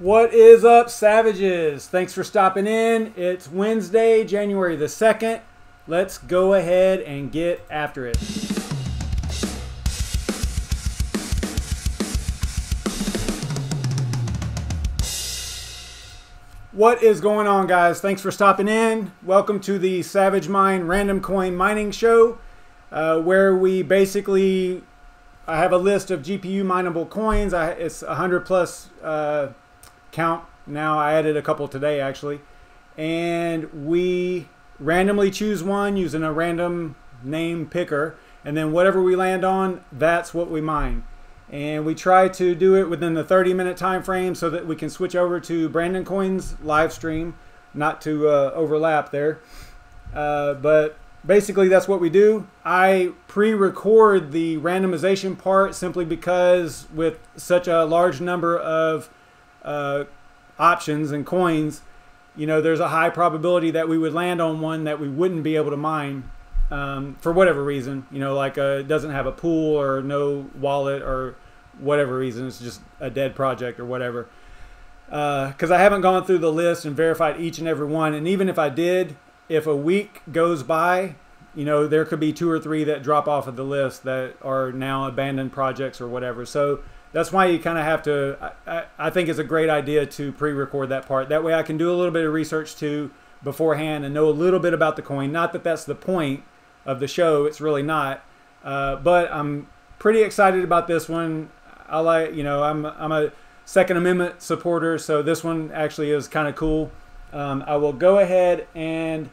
What is up, Savages? Thanks for stopping in. It's Wednesday, January the 2nd. Let's go ahead and get after it. What is going on, guys? Thanks for stopping in. Welcome to the SavageMine RandomCoin Mining Show, where we basically, I have a list of GPU-mineable coins. It's 100 plus count. Now I added a couple today actually, and we randomly choose one using a random name picker, and then whatever we land on, that's what we mine. And we try to do it within the 30-minute time frame so that we can switch over to BrandonCoin's live stream, not to overlap there. But basically that's what we do. I pre-record the randomization part simply because with such a large number of options and coins, you know, there's a high probability that we would land on one that we wouldn't be able to mine for whatever reason, you know, like it doesn't have a pool or no wallet or whatever reason, it's just a dead project or whatever. Because I haven't gone through the list and verified each and every one, and even if I did, if a week goes by, you know, there could be 2 or 3 that drop off of the list that are now abandoned projects or whatever. So that's why you kind of have to, I think it's a great idea to pre-record that part. That way I can do a little bit of research too beforehand and know a little bit about the coin. Not that that's the point of the show, it's really not. But I'm pretty excited about this one. I like, you know, I'm a Second Amendment supporter, so this one actually is kind of cool. I will go ahead and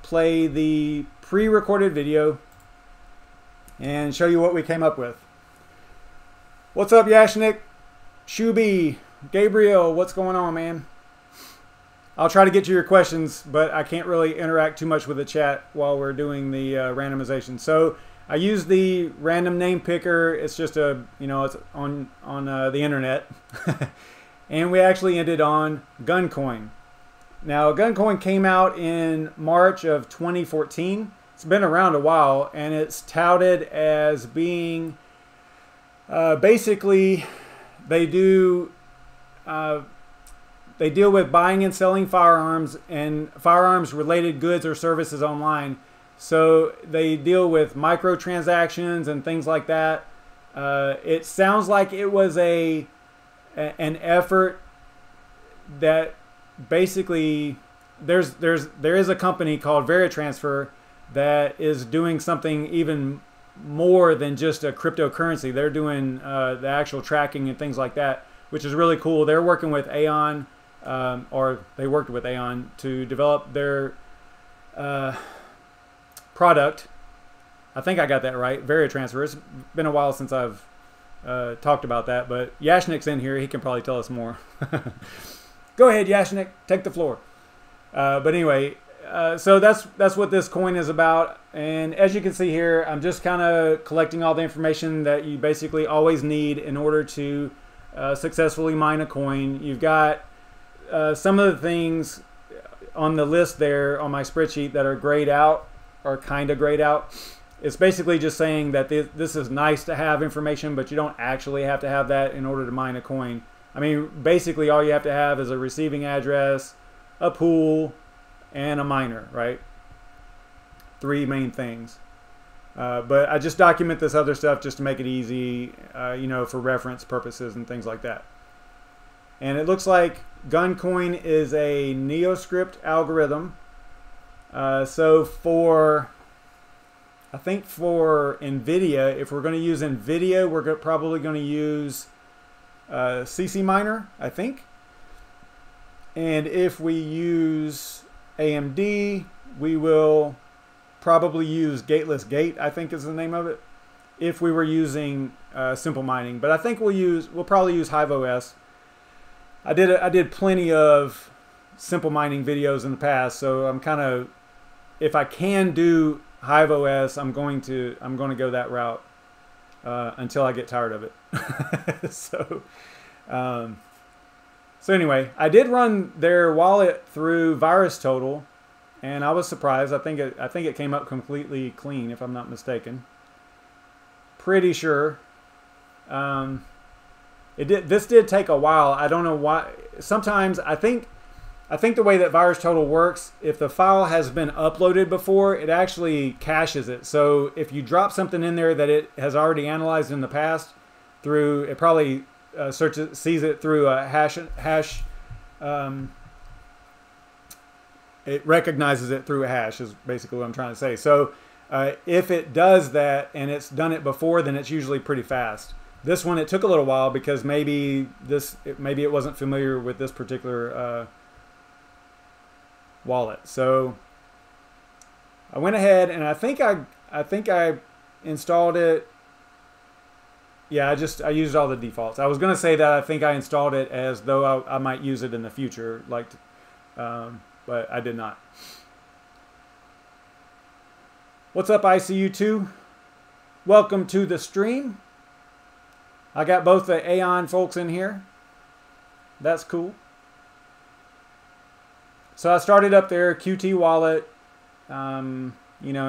play the pre-recorded video and show you what we came up with. What's up, Yashnik, Shubi, Gabriel? What's going on, man? I'll try to get to your questions, but I can't really interact too much with the chat while we're doing the randomization. So I use the random name picker. It's just a, you know, it's on the internet. And we actually ended on GunCoin. Now, GunCoin came out in March of 2014. It's been around a while, and it's touted as being basically they deal with buying and selling firearms and firearms related goods or services online. So they deal with microtransactions and things like that. It sounds like it was an effort that basically there is a company called Veritransfer that is doing something even more than just a cryptocurrency. They're doing the actual tracking and things like that, which is really cool. They're working with Aon, or they worked with Aon to develop their product. I think I got that right. Veritransfer. It's been a while since I've talked about that, but Yashnik's in here. He can probably tell us more. Go ahead, Yashnik. Take the floor. But anyway, so that's what this coin is about. And as you can see here, I'm just kind of collecting all the information that you basically always need in order to successfully mine a coin. You've got some of the things on the list there on my spreadsheet that are grayed out, or kind of grayed out. It's basically just saying that this is nice to have information, but you don't actually have to have that in order to mine a coin. I mean, basically all you have to have is a receiving address, a pool, and a miner, right? 3 main things. But I just document this other stuff just to make it easy, you know, for reference purposes and things like that. And it looks like GunCoin is a NeoScrypt algorithm. So I think for NVIDIA, if we're going to use NVIDIA, we're probably going to use CCMiner, I think. And if we use AMD, we will probably use Gateless Gate, I think is the name of it, if we were using simple mining. But I think we'll probably use HiveOS. I did plenty of simple mining videos in the past, so I'm kind of, if I can do HiveOS, I'm going to go that route until I get tired of it. So anyway, I did run their wallet through VirusTotal, and I was surprised. I think it came up completely clean, if I'm not mistaken. Pretty sure. This did take a while. I don't know why. Sometimes I think the way that VirusTotal works, if the file has been uploaded before, it actually caches it. So if you drop something in there that it has already analyzed in the past, through it probably sees it through a hash. It recognizes it through a hash is basically what I'm trying to say. So if it does that and it's done it before, then it's usually pretty fast. This one, it took a little while because maybe it wasn't familiar with this particular wallet. So I went ahead and I think I installed it. Yeah, I used all the defaults. I was going to say that I think I installed it as though I might use it in the future, like, but I did not. What's up, ICU2? Welcome to the stream. I got both the Aeon folks in here. That's cool. So I started up their QT wallet, you know,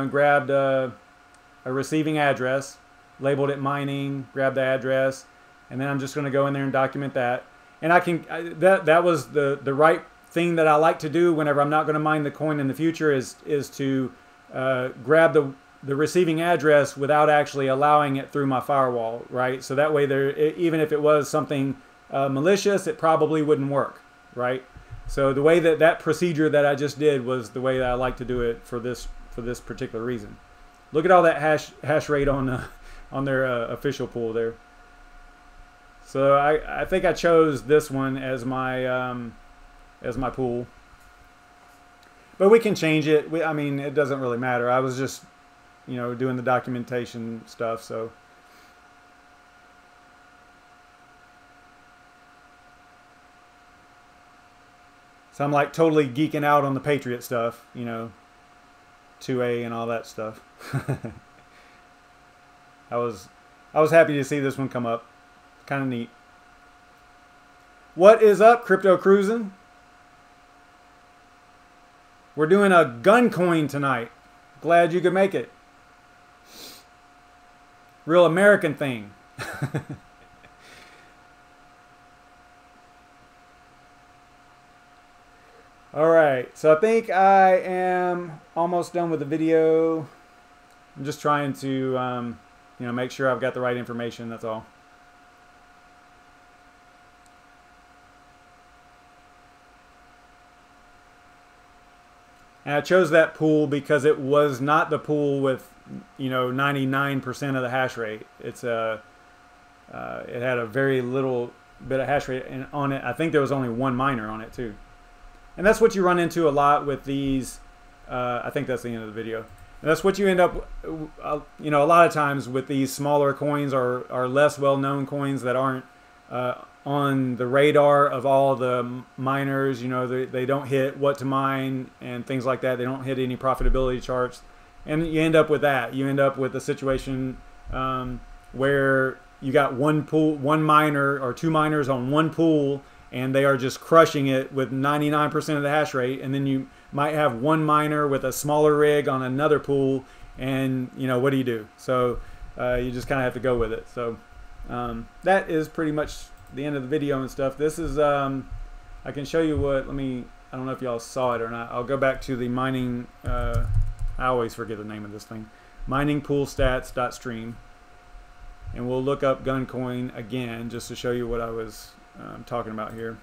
and grabbed a receiving address, labeled it mining, grabbed the address, and then I'm just going to go in there and document that. And that was the right thing that I like to do whenever I'm not going to mine the coin in the future is to grab the receiving address without actually allowing it through my firewall, right? So that way, even if it was something malicious, it probably wouldn't work, right? So the way that procedure that I just did was the way that I like to do it for this particular reason. Look at all that hash rate on their official pool there. So I think I chose this one as my pool, but we can change it. I mean, it doesn't really matter. I was just, you know, doing the documentation stuff. So I'm like totally geeking out on the Patriot stuff, you know, 2A and all that stuff. I was happy to see this one come up. Kind of neat. What is up, Crypto Cruising? We're doing a GunCoin tonight. Glad you could make it. Real American thing. All right, so I think I am almost done with the video. I'm just trying to, you know, make sure I've got the right information. That's all. And I chose that pool because it was not the pool with, you know, 99% of the hash rate. It's it had a very little bit of hash rate on it. I think there was only one miner on it too. And that's what you run into a lot with these. I think that's the end of the video. And that's what you end up, you know, a lot of times with these smaller coins or less well-known coins that aren't on the radar of all the miners. You know, they don't hit what to mine and things like that. They don't hit any profitability charts. And you end up with that. You end up with a situation where you got one miner or two miners on one pool, and they are just crushing it with 99% of the hash rate. And then you might have one miner with a smaller rig on another pool, and you know, what do you do? So you just kind of have to go with it. So that is pretty much the end of the video and stuff. This is I can show you what. I don't know if y'all saw it or not. I'll go back to the mining. I always forget the name of this thing. miningpoolstats.stream, and we'll look up GunCoin again just to show you what I was talking about here.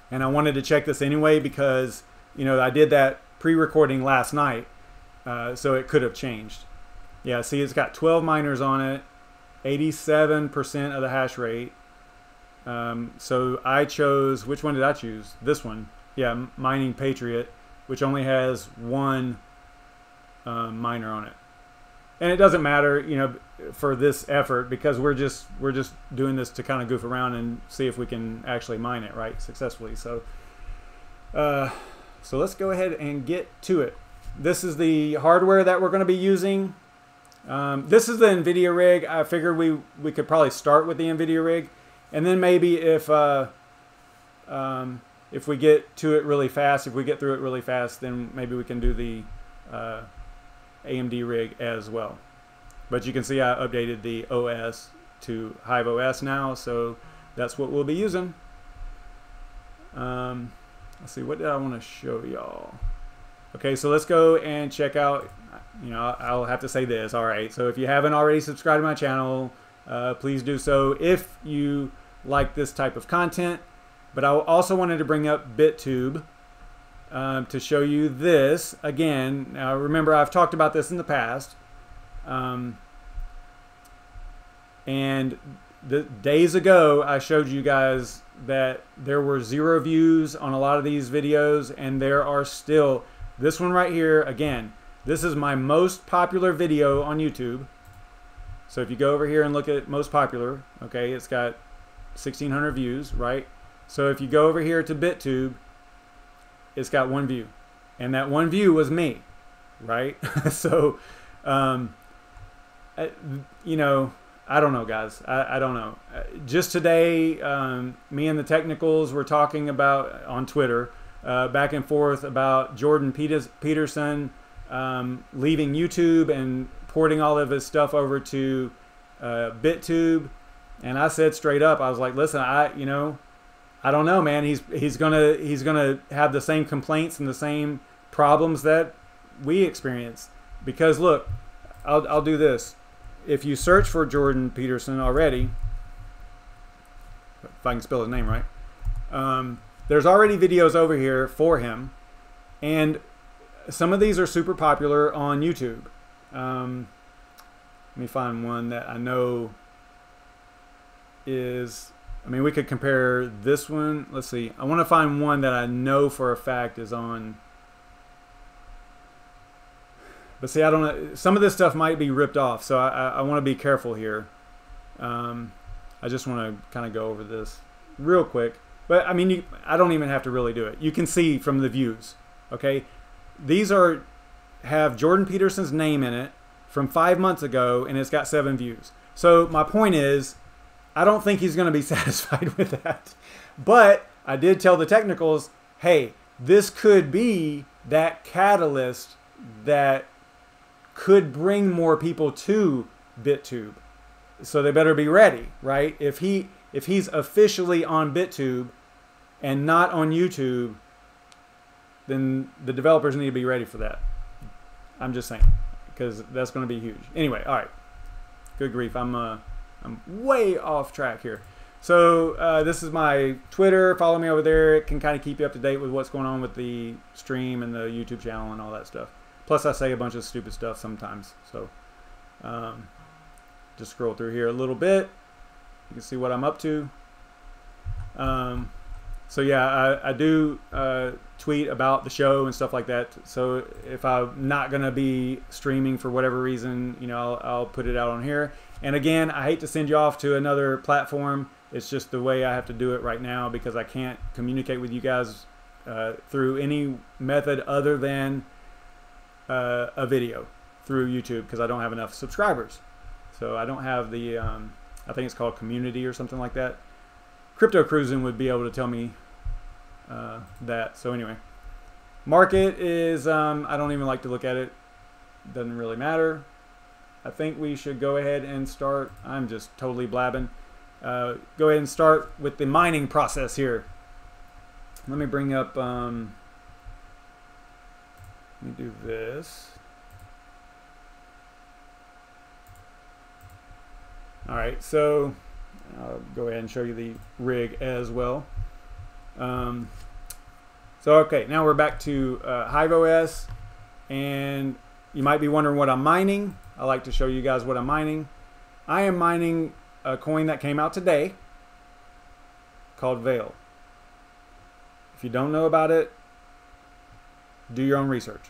And I wanted to check this anyway because, you know, I did that pre-recording last night, so it could have changed. Yeah, see, it's got 12 miners on it, 87% of the hash rate. So I chose, which one did I choose? This one. Yeah, Mining Patriot, which only has one miner on it. And it doesn't matter, you know, for this effort, because we're just doing this to kind of goof around and see if we can actually mine it right successfully. So so let's go ahead and get to it. This is the hardware that we're going to be using. This is the NVIDIA rig. I figured we could probably start with the NVIDIA rig, and then maybe if we get to it really fast, if we get through it really fast, then maybe we can do the AMD rig as well. But you can see I updated the OS to Hive OS now, so that's what we'll be using. Let's see, what did I want to show y'all? Okay, so let's go and check out, you know, I'll have to say this. All right, so if you haven't already subscribed to my channel, please do so if you like this type of content. But I also wanted to bring up BitTube to show you this again. Now remember, I've talked about this in the past, and days ago I showed you guys that there were 0 views on a lot of these videos, and there are still. This one right here, again, this is my most popular video on YouTube. So if you go over here and look at most popular, okay, it's got 1,600 views, right? So if you go over here to BitTube, it's got 1 view, and that 1 view was me, right? So, you know, I don't know, guys. I don't know. Just today, me and the technicals were talking about on Twitter, back and forth about Jordan Peterson leaving YouTube and porting all of his stuff over to BitTube. And I said straight up, I was like, listen, you know, I don't know, man. He's gonna have the same complaints and the same problems that we experience. Because look, I'll do this. If you search for Jordan Peterson already, if I can spell his name right, there's already videos over here for him, and some of these are super popular on YouTube. Let me find one that I know is, I mean, we could compare this one. Let's see. I want to find one that I know for a fact is on. But see, I don't know. Some of this stuff might be ripped off, so I want to be careful here. I just want to kind of go over this real quick. But I mean, I don't even have to really do it. You can see from the views. Okay, these have Jordan Peterson's name in it from 5 months ago, and it's got 7 views. So my point is, I don't think he's going to be satisfied with that. But I did tell the technicals, hey, this could be that catalyst that could bring more people to BitTube. So they better be ready, right? If he's officially on BitTube and not on YouTube, then the developers need to be ready for that. I'm just saying, because that's going to be huge. Anyway, all right. Good grief, I'm way off track here. So this is my Twitter. Follow me over there. It can kind of keep you up to date with what's going on with the stream and the YouTube channel and all that stuff. Plus, I say a bunch of stupid stuff sometimes. So just scroll through here a little bit. You can see what I'm up to. So yeah, I do tweet about the show and stuff like that. So if I'm not going to be streaming for whatever reason, you know, I'll put it out on here. And again, I hate to send you off to another platform. It's just the way I have to do it right now, because I can't communicate with you guys through any method other than a video through YouTube, because I don't have enough subscribers. So I don't have the, I think it's called community or something like that. Crypto Cruising would be able to tell me that. So anyway, market is, I don't even like to look at it. Doesn't really matter. I think we should go ahead and start. I'm just totally blabbing. Go ahead and start with the mining process here. Let me bring up, let me do this. All right, so I'll go ahead and show you the rig as well. So okay, now we're back to Hive OS, and you might be wondering what I'm mining. I like to show you guys what I'm mining. I am mining a coin that came out today called Veil. If you don't know about it, do your own research.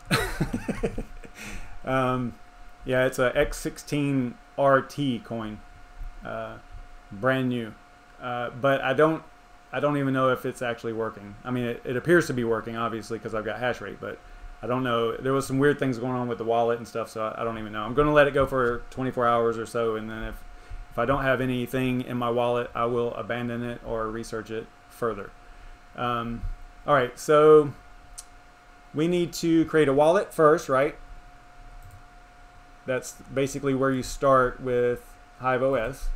Yeah, it's a X16 RT coin, brand new. But I don't even know if it's actually working. I mean, it appears to be working, obviously, because I've got hash rate, but I don't know. There was some weird things going on with the wallet and stuff, so I don't even know. I'm going to let it go for 24 hours or so, and then if I don't have anything in my wallet, I will abandon it or research it further. All right, so we need to create a wallet first, right? That's basically where you start with Hive OS.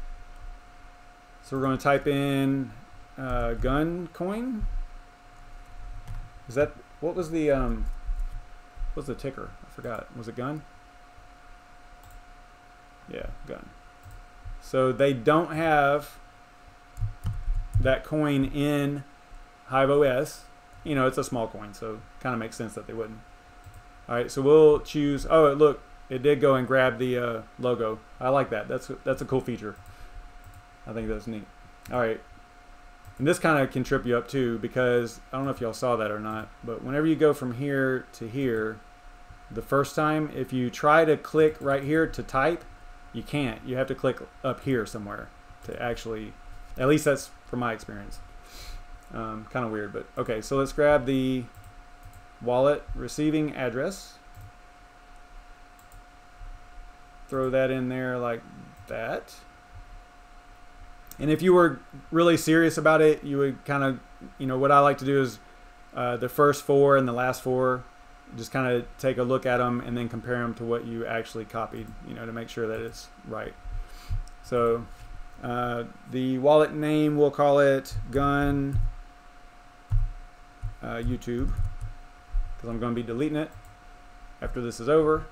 So we're going to type in GunCoin. Is that, what was the ticker? I forgot. Was it Gun? Yeah, Gun. So they don't have that coin in HiveOS. You know, it's a small coin, so kind of makes sense that they wouldn't. All right, so we'll choose. Oh, look, it did go and grab the logo. I like that. That's a cool feature. I think that's neat. All right, and this kind of can trip you up too, because I don't know if y'all saw that or not, but whenever you go from here to here, the first time, if you try to click right here to type, you can't. You have to click up here somewhere to actually. At least that's from my experience. Kind of weird, but okay. So let's grab the wallet receiving address. Throw that in there like that. And if you were really serious about it, you would kind of, you know, what I like to do is the first 4 and the last 4, just kind of take a look at them and then compare them to what you actually copied, you know, to make sure that it's right. So the wallet name, we'll call it Gun YouTube, because I'm going to be deleting it after this is over.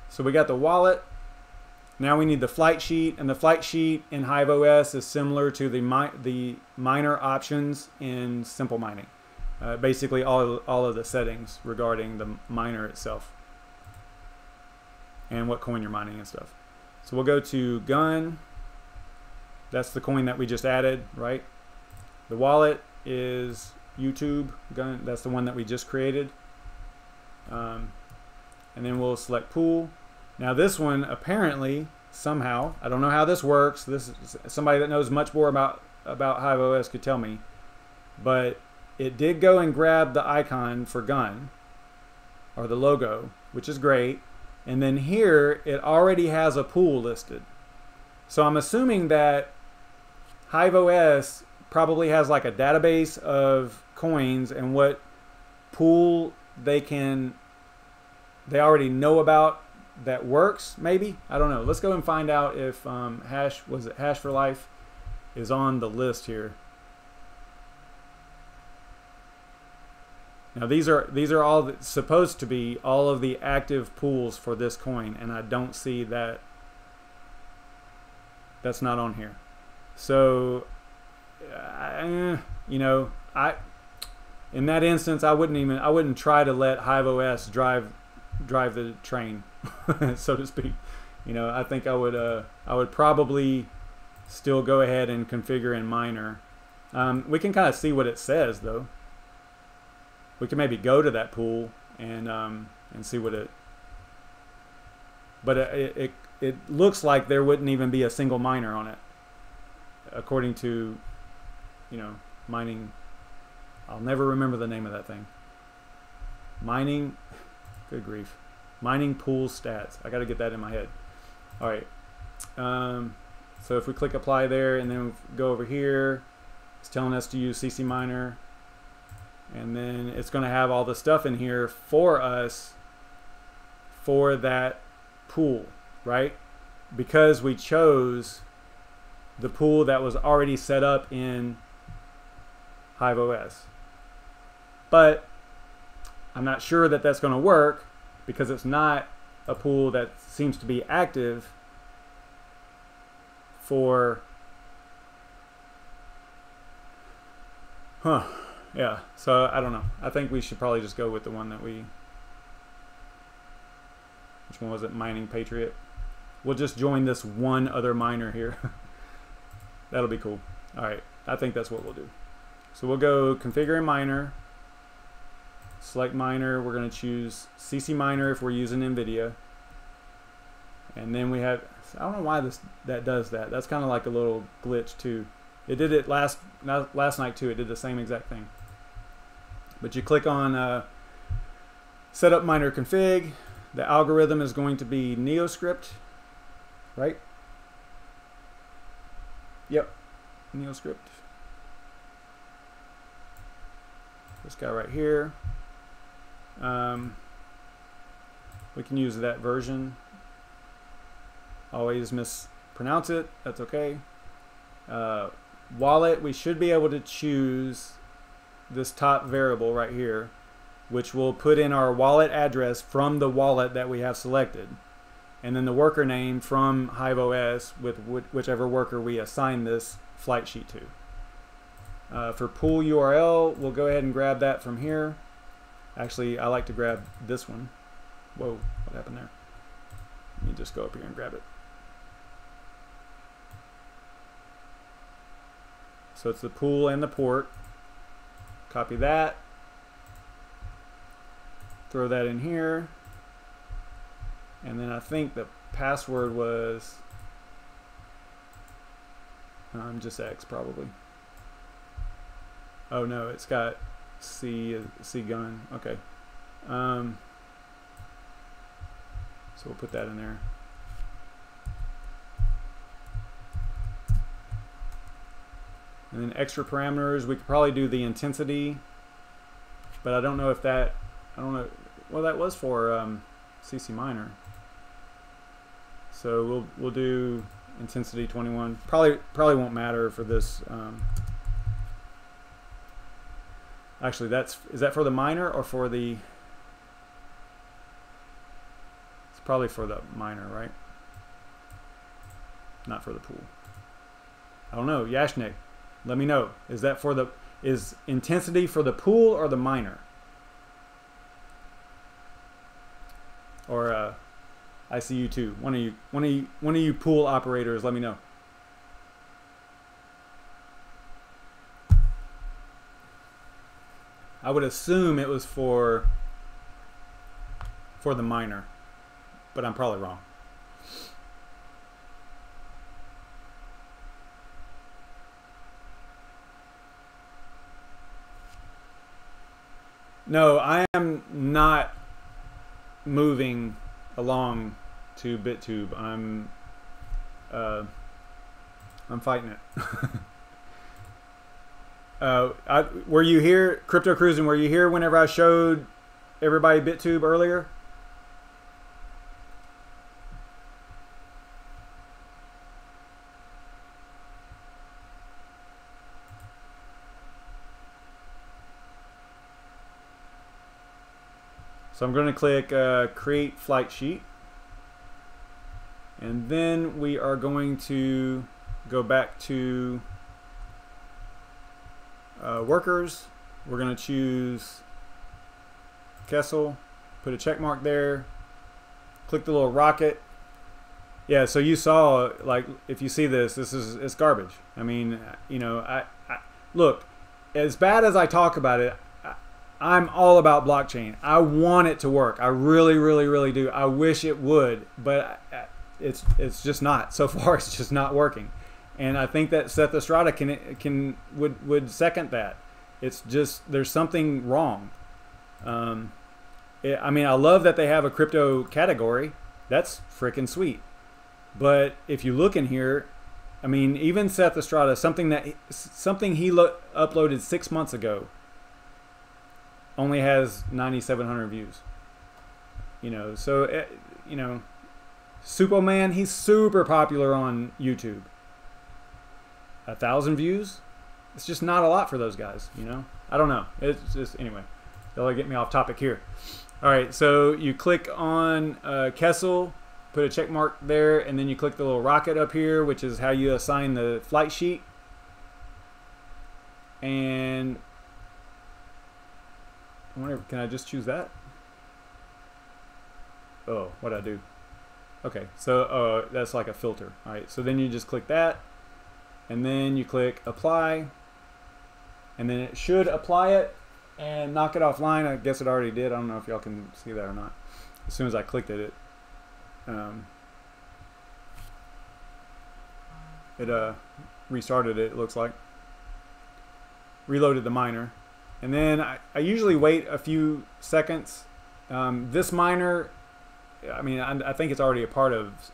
So we got the wallet. Now we need the flight sheet, and the flight sheet in HiveOS is similar to the miner options in Simple Mining. Basically all of the settings regarding the miner itself and what coin you're mining and stuff. So we'll go to Gun. That's the coin that we just added, right? The wallet is YouTube Gun. That's the one that we just created. And then we'll select pool. Now this one, apparently, somehow, I don't know how this works. This is somebody that knows much more about HiveOS could tell me, but it did go and grab the icon for Gun, or the logo, which is great. And then here, it already has a pool listed. So I'm assuming that HiveOS probably has like a database of coins and what pool they already know about that works, maybe. I don't know. Let's go and find out if Hash for Life is on the list here. Now these are all supposed to be all of the active pools for this coin, and I don't see that. That's not on here. So you know, in that instance, I wouldn't try to let HiveOS drive the train, so to speak. You know, I think I would probably still go ahead and configure in Miner. We can kind of see what it says though. We can maybe go to that pool and see what it. But it looks like there wouldn't even be a single miner on it, according to, you know, mining. I'll never remember the name of that thing. Mining. Good grief. Mining pool stats. I got to get that in my head. All right. So if we click apply there and then go over here, it's telling us to use CCMiner. And then it's going to have all the stuff in here for us for that pool, right? Because we chose the pool that was already set up in HiveOS. But I'm not sure that that's going to work because it's not a pool that seems to be active for... Yeah, so I don't know. I think we should probably just go with the one that we... Which one was it? Mining Patriot. We'll just join this one other miner here. That'll be cool. All right, I think that's what we'll do. So we'll go configure a miner. Select miner. We're going to choose CCMiner if we're using NVIDIA. And then we have... I don't know why that does that. That's kind of like a little glitch too. It did it last night too. It did the same exact thing. But you click on Setup Miner Config. The algorithm is going to be NeoScrypt, right? Yep, NeoScrypt. This guy right here. We can use that version. Always mispronounce it. That's okay. Wallet, we should be able to choose this top variable right here, which will put in our wallet address from the wallet that we have selected, and then the worker name from HiveOS with whichever worker we assign this flight sheet to. For pool URL, we'll go ahead and grab that from here. Actually, I like to grab this one. Whoa, what happened there? Let me just go up here and grab it. So it's the pool and the port. Copy that. Throw that in here. And then I think the password was just X probably. Oh no, it's got C gun. Okay. So we'll put that in there. And then extra parameters, we could probably do the intensity, but I don't know if that, I don't know, well that was for CCMiner. So we'll do intensity 21. Probably won't matter for this. Actually, is that for the miner or for the? It's probably for the miner, right? Not for the pool. I don't know, Yashnik. Let me know. Is that for the, is intensity for the pool or the miner? Or I see you too. One of you pool operators, let me know. I would assume it was for the miner, but I'm probably wrong. No, I am not moving along to BitTube. I'm fighting it. Were you here, Crypto Cruising? Were you here whenever I showed everybody BitTube earlier? So I'm going to click Create Flight Sheet. And then we are going to go back to workers. We're going to choose Kessel, put a check mark there, click the little rocket. Yeah, so you saw, like, if you see this, it's garbage. I mean, you know, I look, as bad as I talk about it, I'm all about blockchain. I want it to work. I really, really, really do. I wish it would, but it's just not. So far, it's just not working. And I think that Seth Estrada would second that. It's just, there's something wrong. I mean, I love that they have a crypto category. That's freaking sweet. But if you look in here, I mean, even Seth Estrada, something he uploaded 6 months ago, only has 9,700 views. You know, so you know, Superman, he's super popular on YouTube. 1,000 views, it's just not a lot for those guys. You know, I don't know. It's just, anyway, they'll get me off topic here. All right, so you click on Kessel, put a check mark there, and then you click the little rocket up here, which is how you assign the flight sheet. And I wonder, can I just choose that? Oh, what'd I do? Okay, so that's like a filter. All right, so then you just click that, and then you click apply, and then it should apply it and knock it offline. I guess it already did. I don't know if y'all can see that or not. As soon as I clicked it, it restarted it, it looks like. Reloaded the miner. And then I usually wait a few seconds. This miner, I mean, I think it's already a part of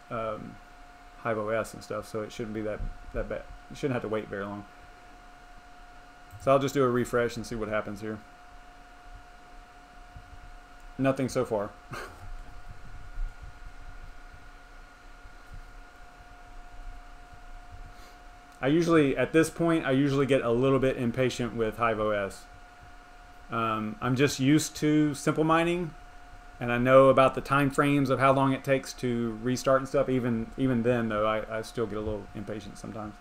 HiveOS and stuff, so it shouldn't be that bad. You shouldn't have to wait very long. So I'll just do a refresh and see what happens here. Nothing so far. I usually, at this point, I usually get a little bit impatient with HiveOS. I'm just used to simple mining, and I know about the time frames of how long it takes to restart and stuff. Even then, though, I still get a little impatient sometimes.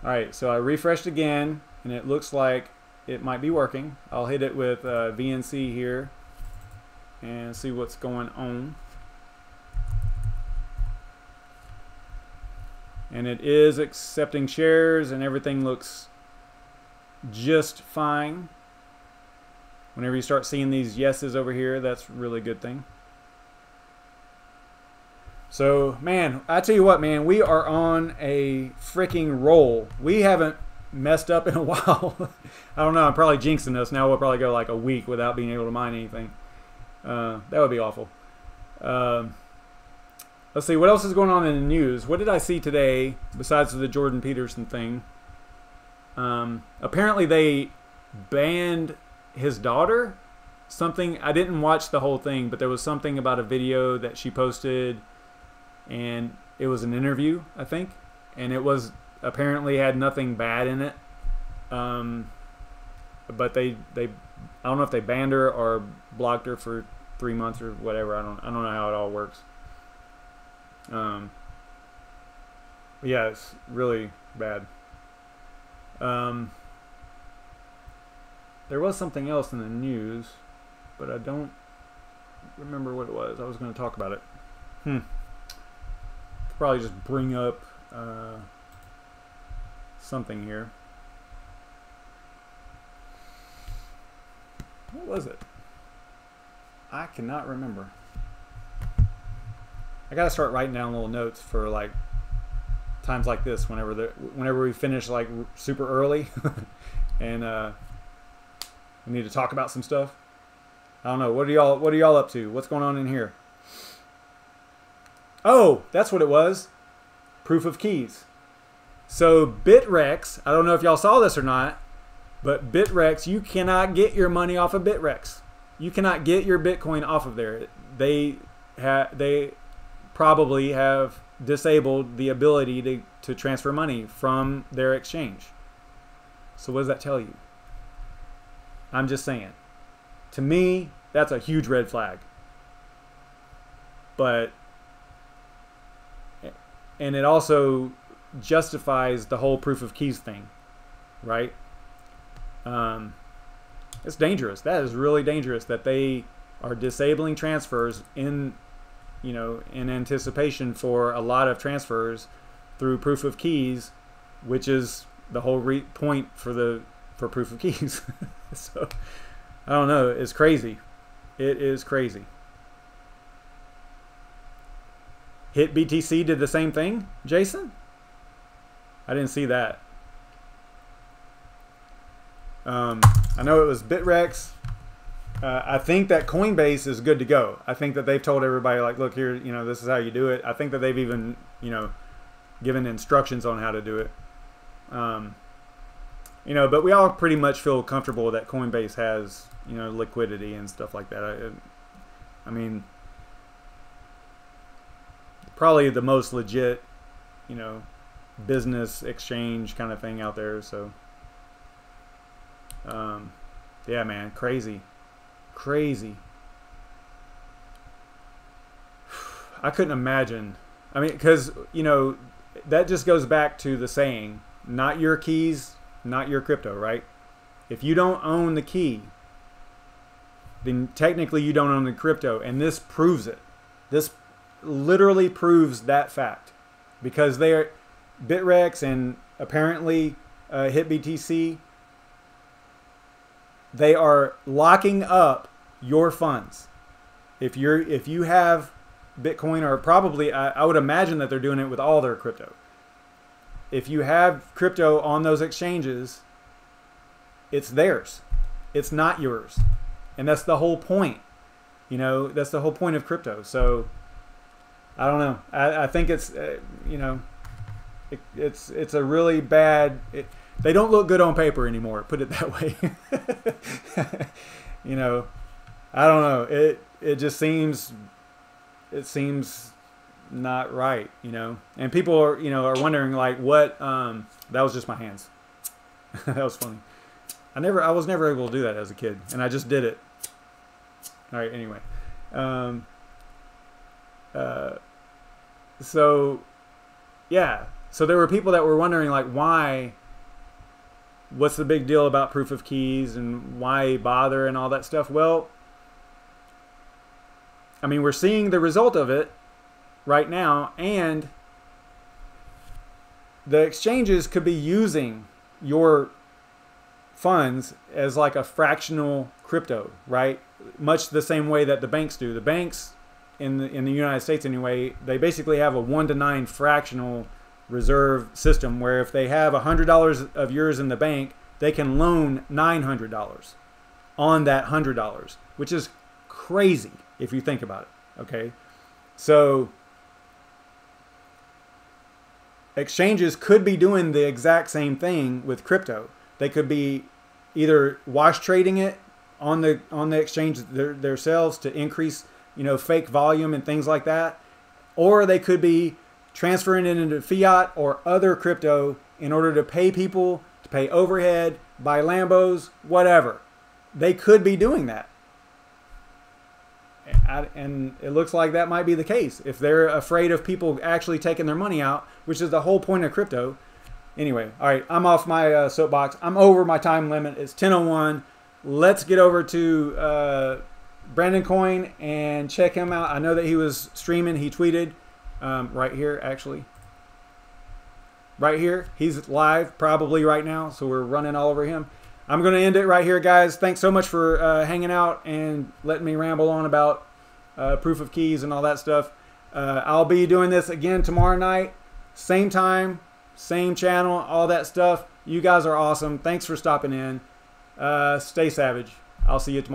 All right, so I refreshed again, and it looks like it might be working. I'll hit it with VNC here and see what's going on. And it is accepting shares, and everything looks just fine. Whenever you start seeing these yeses over here, that's a really good thing. So, man, I tell you what, man, we are on a freaking roll. We haven't messed up in a while. I don't know, I'm probably jinxing us. Now we'll probably go like a week without being able to mine anything. That would be awful. Let's see, what else is going on in the news? What did I see today besides the Jordan Peterson thing? Apparently they banned his daughter. Something, I didn't watch the whole thing, but there was something about a video that she posted, and it was an interview, I think, and it was apparently had nothing bad in it. But they I don't know if they banned her or blocked her for 3 months or whatever. I don't know how it all works. But yeah, it's really bad. There was something else in the news, but I don't remember what it was. I was going to talk about it. Probably just bring up something here. What was it? I cannot remember. I gotta start writing down little notes for like times like this. Whenever we finish like super early, and we need to talk about some stuff. I don't know. What are y'all up to? What's going on in here? Oh, that's what it was. Proof of keys. So Bitrex, I don't know if y'all saw this or not, but Bitrex, you cannot get your money off of Bitrex. You cannot get your Bitcoin off of there. They probably have disabled the ability to transfer money from their exchange. So what does that tell you? I'm just saying. To me, that's a huge red flag. And it also justifies the whole proof of keys thing, right? It's dangerous. That is really dangerous that they are disabling transfers in anticipation for a lot of transfers through proof of keys, which is the whole point for proof of keys. So I don't know. It's crazy. It is crazy. HitBTC did the same thing, Jason? I didn't see that. I know it was Bitrex. I think that Coinbase is good to go. I think that they've told everybody, like, look here, this is how you do it. I think that they've even, given instructions on how to do it. But we all pretty much feel comfortable that Coinbase has, liquidity and stuff like that. I mean, probably the most legit, business exchange kind of thing out there. So, yeah, man, crazy. I couldn't imagine. I mean, because, that just goes back to the saying, not your keys, not your crypto, right? If you don't own the key, then technically you don't own the crypto, and this proves it. This literally proves that fact, because they are Bitrex and apparently HitBTC. They are locking up your funds. If you have Bitcoin, or probably I would imagine that they're doing it with all their crypto. If you have crypto on those exchanges, it's theirs. It's not yours, and that's the whole point. That's the whole point of crypto. So I don't know. I think it's it's a really bad. They don't look good on paper anymore. Put it that way. I don't know. it just seems, it seems not right, you know. And people are, you know, are wondering like what. That was just my hands. That was funny. I was never able to do that as a kid, and I just did it. All right. Anyway, so yeah. So there were people that were wondering like why. What's the big deal about proof of keys and why bother and all that stuff? Well, I mean, we're seeing the result of it right now, and the exchanges could be using your funds as like a fractional crypto, right? Much the same way that the banks do. The banks in the United States anyway, they basically have a 1-to-9 fractional reserve system where if they have $100 of yours in the bank, they can loan $900 on that $100, which is crazy if you think about it. Okay, so exchanges could be doing the exact same thing with crypto. They could be either wash trading it on the exchange themselves to increase, you know, fake volume and things like that, or they could be transferring it into fiat or other crypto in order to pay people, to pay overhead, buy Lambos, whatever. They could be doing that. And it looks like that might be the case if they're afraid of people actually taking their money out, which is the whole point of crypto. Anyway, all right, I'm off my soapbox. I'm over my time limit. It's 10:01. Let's get over to BrandonCoin and check him out. I know that he was streaming. He tweeted. Right here, actually. Right here. He's live probably right now, so we're running all over him. I'm going to end it right here, guys. Thanks so much for hanging out and letting me ramble on about proof of keys and all that stuff. I'll be doing this again tomorrow night. Same time, same channel, all that stuff. You guys are awesome. Thanks for stopping in. Stay savage. I'll see you tomorrow.